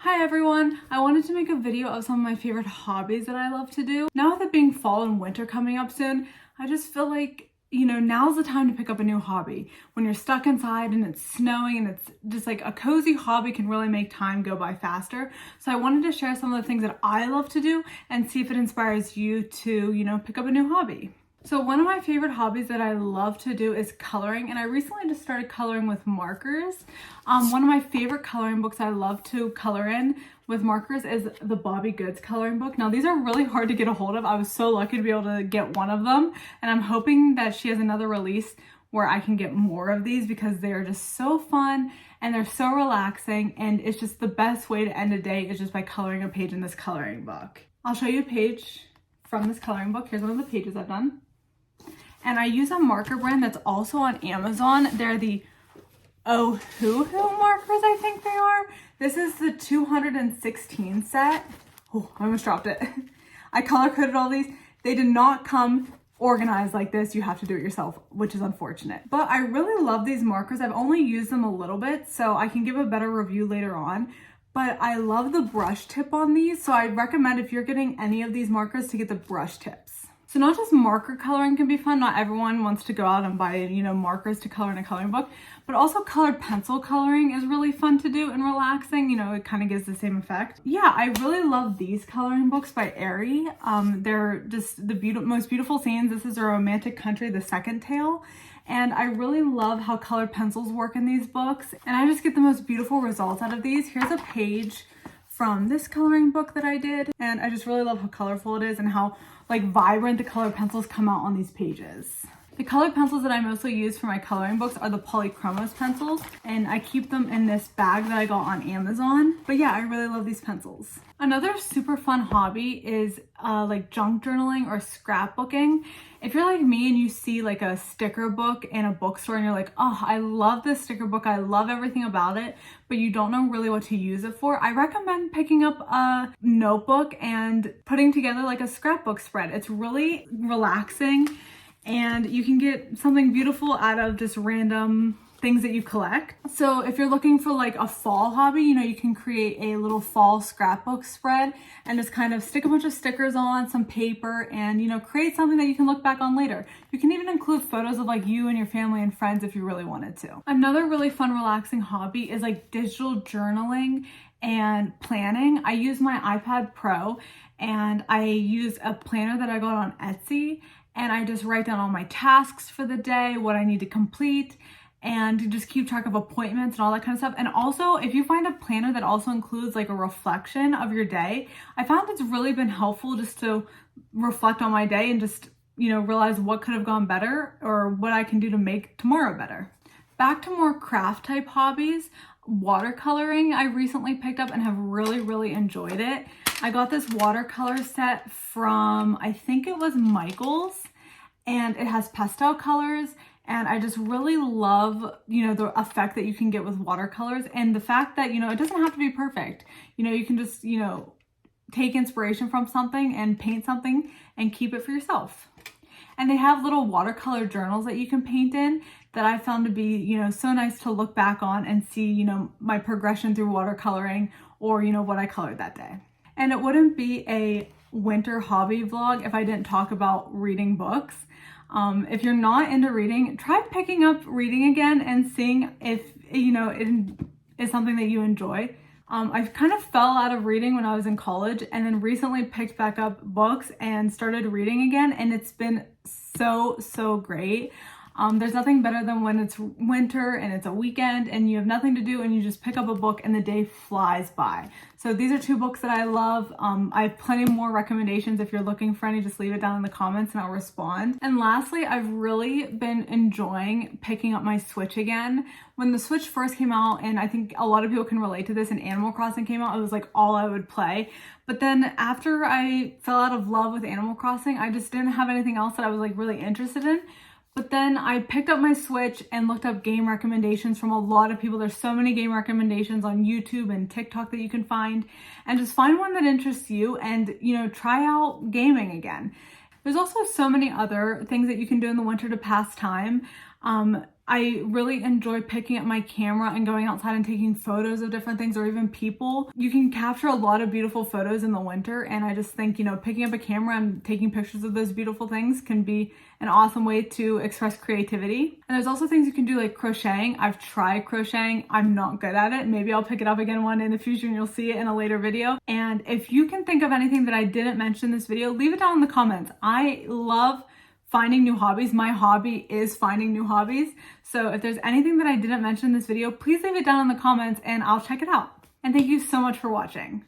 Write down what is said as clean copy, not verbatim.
Hi everyone! I wanted to make a video of some of my favorite hobbies that I love to do. Now with it being fall and winter coming up soon, I just feel like, now's the time to pick up a new hobby. When you're stuck inside and it's snowing and it's just like a cozy hobby can really make time go by faster. So I wanted to share some of the things that I love to do and see if it inspires you to, pick up a new hobby. So one of my favorite hobbies that I love to do is coloring, and I recently just started coloring with markers. One of my favorite coloring books I love to color in with markers is the Bobby Goods coloring book. Now these are really hard to get a hold of. I was so lucky to be able to get one of them, and I'm hoping that she has another release where I can get more of these because they're just so fun and they're so relaxing, and it's just the best way to end a day is just by coloring a page in this coloring book. I'll show you a page from this coloring book. Here's one of the pages I've done. And I use a marker brand that's also on Amazon. They're the Ohuhu markers, I think they are. This is the 216 set. Oh, I almost dropped it. I color coded all these. They did not come organized like this. You have to do it yourself, which is unfortunate. But I really love these markers. I've only used them a little bit, so I can give a better review later on. But I love the brush tip on these, so I recommend if you're getting any of these markers to get the brush tips. So not just marker coloring can be fun. Not everyone wants to go out and buy, markers to color in a coloring book, but also colored pencil coloring is really fun to do and relaxing. It kind of gives the same effect. Yeah, I really love these coloring books by Aerie. They're just the most beautiful scenes. This is A Romantic Country, the second tale. And I really love how colored pencils work in these books. And I just get the most beautiful results out of these. Here's a page from this coloring book that I did. And I just really love how colorful it is and how vibrant the colored pencils come out on these pages. The colored pencils that I mostly use for my coloring books are the Polychromos pencils, and I keep them in this bag that I got on Amazon. But yeah, I really love these pencils. Another super fun hobby is junk journaling or scrapbooking. If you're like me and you see a sticker book in a bookstore and you're like, oh, I love this sticker book, I love everything about it, but you don't know really what to use it for, I recommend picking up a notebook and putting together a scrapbook spread. It's really relaxing, and you can get something beautiful out of just random things that you collect. So if you're looking for a fall hobby, you can create a little fall scrapbook spread and just kind of stick a bunch of stickers on some paper and, create something that you can look back on later. You can even include photos of you and your family and friends if you really wanted to. Another really fun, relaxing hobby is digital journaling and planning. I use my iPad Pro and I use a planner that I got on Etsy, and I just write down all my tasks for the day, what I need to complete, and to just keep track of appointments and all that kind of stuff. And also, if you find a planner that also includes a reflection of your day, I found it's really been helpful just to reflect on my day and just, realize what could have gone better or what I can do to make tomorrow better. Back to more craft type hobbies, watercoloring I recently picked up and have really, really enjoyed it. I got this watercolor set from, I think it was Michael's, and it has pastel colors. And I just really love, the effect that you can get with watercolors, and the fact that, it doesn't have to be perfect. You can just, take inspiration from something and paint something and keep it for yourself. And they have little watercolor journals that you can paint in that I found to be, so nice to look back on and see, my progression through watercoloring or, what I colored that day. And it wouldn't be a winter hobby vlog if I didn't talk about reading books. If you're not into reading, try picking up reading again and seeing if, it is something that you enjoy. I kind of fell out of reading when I was in college, and then recently picked back up books and started reading again, and it's been so great. There's nothing better than when it's winter and it's a weekend and you have nothing to do and you just pick up a book and the day flies by. So these are two books that I love. I have plenty more recommendations. If you're looking for any, just leave it down in the comments and I'll respond. And lastly, I've really been enjoying picking up my Switch again. When the Switch first came out, and I think a lot of people can relate to this, and Animal Crossing came out, it was all I would play. But then after I fell out of love with Animal Crossing, I just didn't have anything else that I was really interested in. But then I picked up my Switch and looked up game recommendations from a lot of people. There's so many game recommendations on YouTube and TikTok that you can find, and just find one that interests you and, try out gaming again. There's also so many other things that you can do in the winter to pass time. I really enjoy picking up my camera and going outside and taking photos of different things or even people. You can capture a lot of beautiful photos in the winter, and I just think, you know, picking up a camera and taking pictures of those beautiful things can be an awesome way to express creativity. And there's also things you can do like crocheting. I've tried crocheting. I'm not good at it. Maybe I'll pick it up again one day in the future and you'll see it in a later video. And if you can think of anything that I didn't mention in this video, leave it down in the comments. I love finding new hobbies. My hobby is finding new hobbies. So if there's anything that I didn't mention in this video, please leave it down in the comments and I'll check it out. And thank you so much for watching.